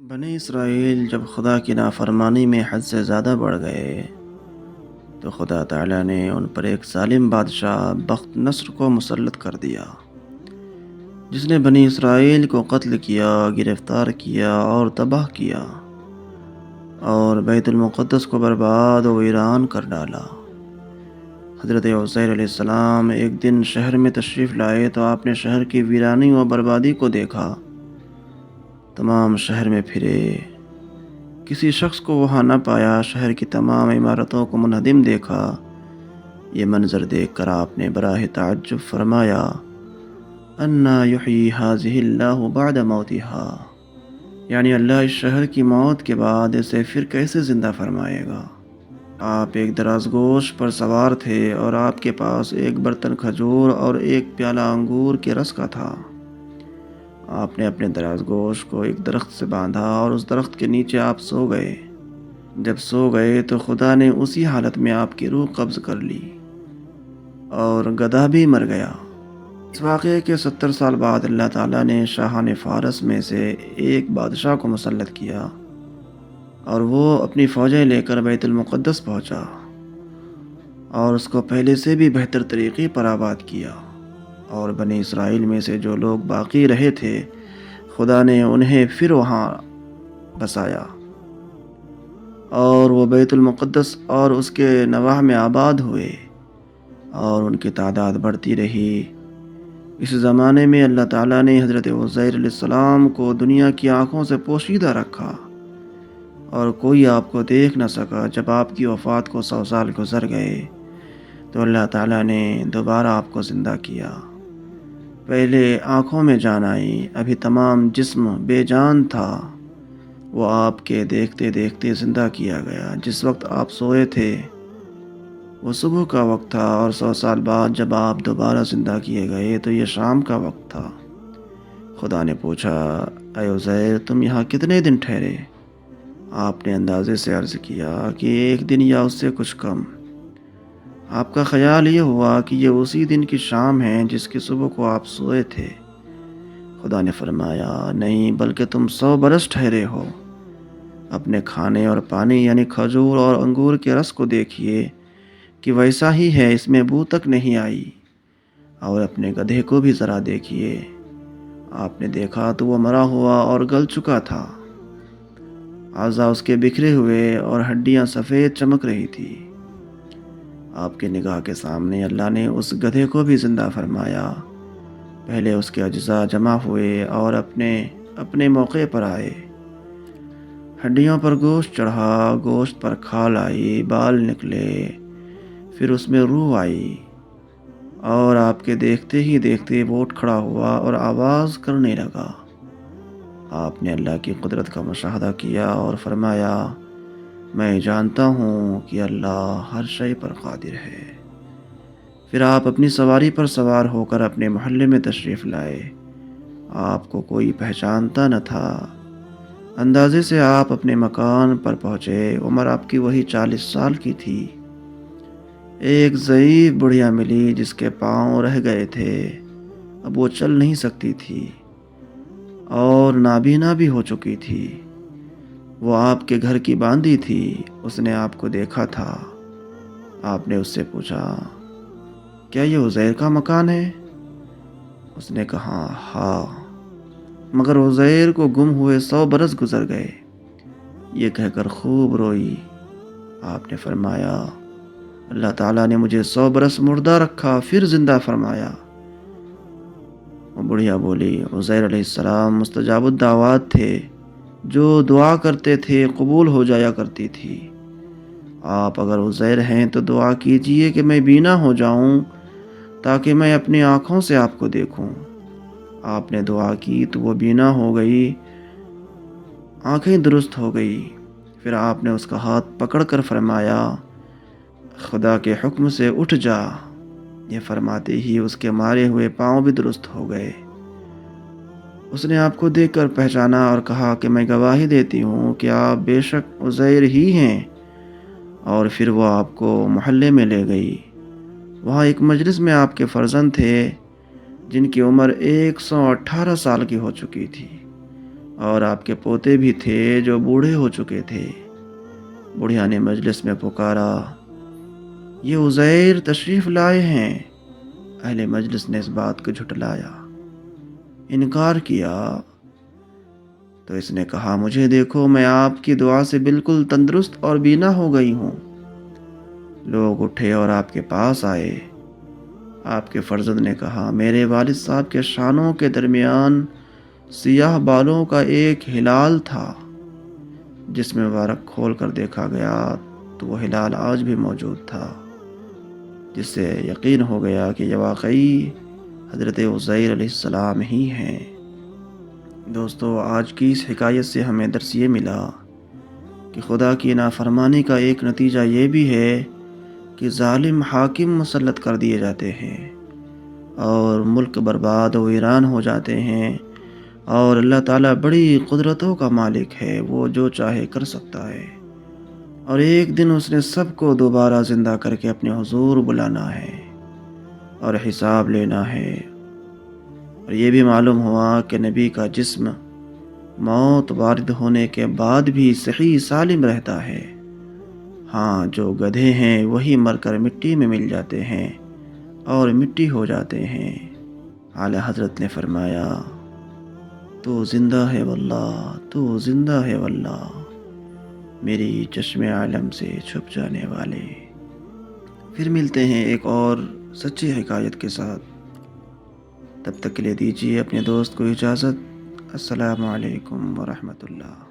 بنی اسرائیل جب خدا کی نافرمانی میں حد سے زیادہ بڑھ گئے تو خدا تعالیٰ نے ان پر ایک ظالم بادشاہ بخت نصر کو مسلط کر دیا، جس نے بنی اسرائیل کو قتل کیا، گرفتار کیا اور تباہ کیا، اور بیت المقدس کو برباد و ویران کر ڈالا۔ حضرت عزیر علیہ السلام ایک دن شہر میں تشریف لائے تو آپ نے شہر کی ویرانی و بربادی کو دیکھا۔ تمام شہر میں پھرے، کسی شخص کو وہاں نہ پایا۔ شہر کی تمام عمارتوں کو منہدم دیکھا۔ یہ منظر دیکھ کر آپ نے براہ تعجب فرمایا، انا یحیی ھذہ اللہ بعد موتہا، یعنی اللہ اس شہر کی موت کے بعد اسے پھر کیسے زندہ فرمائے گا۔ آپ ایک دراز گوشت پر سوار تھے اور آپ کے پاس ایک برتن کھجور اور ایک پیالہ انگور کے رس کا تھا۔ آپ نے اپنے دراز گوشت کو ایک درخت سے باندھا اور اس درخت کے نیچے آپ سو گئے۔ جب سو گئے تو خدا نے اسی حالت میں آپ کی روح قبض کر لی اور گدھا بھی مر گیا۔ اس واقعے کے 70 سال بعد اللہ تعالیٰ نے شاہان فارس میں سے ایک بادشاہ کو مسلط کیا اور وہ اپنی فوجیں لے کر بیت المقدس پہنچا اور اس کو پہلے سے بھی بہتر طریقے پر آباد کیا، اور بنی اسرائیل میں سے جو لوگ باقی رہے تھے خدا نے انہیں پھر وہاں بسایا، اور وہ بیت المقدس اور اس کے نواح میں آباد ہوئے، اور ان کی تعداد بڑھتی رہی۔ اس زمانے میں اللہ تعالیٰ نے حضرت عزیر علیہ السلام کو دنیا کی آنکھوں سے پوشیدہ رکھا اور کوئی آپ کو دیکھ نہ سکا۔ جب آپ کی وفات کو 100 سال گزر گئے تو اللہ تعالیٰ نے دوبارہ آپ کو زندہ کیا۔ پہلے آنکھوں میں جان آئی، ابھی تمام جسم بے جان تھا، وہ آپ کے دیکھتے دیکھتے زندہ کیا گیا۔ جس وقت آپ سوئے تھے وہ صبح کا وقت تھا، اور 100 سال بعد جب آپ دوبارہ زندہ کیے گئے تو یہ شام کا وقت تھا۔ خدا نے پوچھا، اے عزیر تم یہاں کتنے دن ٹھہرے؟ آپ نے اندازے سے عرض کیا کہ 1 دن یا اس سے کچھ کم۔ آپ کا خیال یہ ہوا کہ یہ اسی دن کی شام ہے جس کی صبح کو آپ سوئے تھے۔ خدا نے فرمایا، نہیں بلکہ تم 100 برس ٹھہرے ہو۔ اپنے کھانے اور پانی یعنی کھجور اور انگور کے رس کو دیکھیے کہ ویسا ہی ہے، اس میں بو تک نہیں آئی، اور اپنے گدھے کو بھی ذرا دیکھیے۔ آپ نے دیکھا تو وہ مرا ہوا اور گل چکا تھا، اعضاء اس کے بکھرے ہوئے اور ہڈیاں سفید چمک رہی تھی۔ آپ کے نگاہ کے سامنے اللہ نے اس گدھے کو بھی زندہ فرمایا۔ پہلے اس کے اجزاء جمع ہوئے اور اپنے موقع پر آئے۔ ہڈیوں پر گوشت چڑھا، گوشت پر کھال آئی، بال نکلے، پھر اس میں روح آئی، اور آپ کے دیکھتے ہی دیکھتے وہ اٹھ کھڑا ہوا اور آواز کرنے لگا۔ آپ نے اللہ کی قدرت کا مشاہدہ کیا اور فرمایا، میں جانتا ہوں کہ اللہ ہر شے پر قادر ہے۔ پھر آپ اپنی سواری پر سوار ہو کر اپنے محلے میں تشریف لائے۔ آپ کو کوئی پہچانتا نہ تھا۔ اندازے سے آپ اپنے مکان پر پہنچے۔ عمر آپ کی وہی 40 سال کی تھی۔ ایک ضعیف بڑھیا ملی جس کے پاؤں رہ گئے تھے، اب وہ چل نہیں سکتی تھی اور نابینا بھی ہو چکی تھی۔ وہ آپ کے گھر کی باندھی تھی۔ اس نے آپ کو دیکھا تھا۔ آپ نے اس سے پوچھا، کیا یہ عزیر کا مکان ہے؟ اس نے کہا، ہاں، مگر عزیر کو گم ہوئے 100 برس گزر گئے۔ یہ کہہ کر خوب روئی۔ آپ نے فرمایا، اللہ تعالیٰ نے مجھے 100 برس مردہ رکھا پھر زندہ فرمایا۔ وہ بڑھیا بولی، عزیر علیہ السلام مستجاب الدعوات تھے، جو دعا کرتے تھے قبول ہو جایا کرتی تھی۔ آپ اگر عزیر ہیں تو دعا کیجئے کہ میں بینا ہو جاؤں تاکہ میں اپنی آنکھوں سے آپ کو دیکھوں۔ آپ نے دعا کی تو وہ بینا ہو گئی، آنکھیں درست ہو گئی۔ پھر آپ نے اس کا ہاتھ پکڑ کر فرمایا، خدا کے حکم سے اٹھ جا۔ یہ فرماتے ہی اس کے مارے ہوئے پاؤں بھی درست ہو گئے۔ اس نے آپ کو دیکھ کر پہچانا اور کہا کہ میں گواہی دیتی ہوں کہ آپ بے شک عزیر ہی ہیں، اور پھر وہ آپ کو محلے میں لے گئی۔ وہاں ایک مجلس میں آپ کے فرزند تھے جن کی عمر 118 سال کی ہو چکی تھی، اور آپ کے پوتے بھی تھے جو بوڑھے ہو چکے تھے۔ بڑھیا نے مجلس میں پکارا، یہ عزیر تشریف لائے ہیں۔ اہل مجلس نے اس بات کو جھٹلایا، انکار کیا، تو اس نے کہا، مجھے دیکھو، میں آپ کی دعا سے بالکل تندرست اور بینا ہو گئی ہوں۔ لوگ اٹھے اور آپ کے پاس آئے۔ آپ کے فرزند نے کہا، میرے والد صاحب کے شانوں کے درمیان سیاہ بالوں کا ایک ہلال تھا، جس میں مبارک کھول کر دیکھا گیا تو وہ ہلال آج بھی موجود تھا، جس سے یقین ہو گیا کہ یہ واقعی حضرت عزیر علیہ السلام ہی ہیں۔ دوستو، آج کی اس حکایت سے ہمیں درس یہ ملا کہ خدا کی نافرمانی کا ایک نتیجہ یہ بھی ہے کہ ظالم حاکم مسلط کر دیے جاتے ہیں اور ملک برباد و ویران ہو جاتے ہیں، اور اللہ تعالیٰ بڑی قدرتوں کا مالک ہے، وہ جو چاہے کر سکتا ہے، اور ایک دن اس نے سب کو دوبارہ زندہ کر کے اپنے حضور بلانا ہے اور حساب لینا ہے۔ اور یہ بھی معلوم ہوا کہ نبی کا جسم موت وارد ہونے کے بعد بھی صحیح سالم رہتا ہے۔ ہاں، جو گدھے ہیں وہی مر کر مٹی میں مل جاتے ہیں اور مٹی ہو جاتے ہیں۔ اعلیٰ حضرت نے فرمایا، تو زندہ ہے واللہ، تو زندہ ہے واللہ، میری چشم عالم سے چھپ جانے والے۔ پھر ملتے ہیں ایک اور سچی حکایت کے ساتھ، تب تک کے لیے دیجیے اپنے دوست کو اجازت۔ السلام علیکم ورحمۃ اللہ۔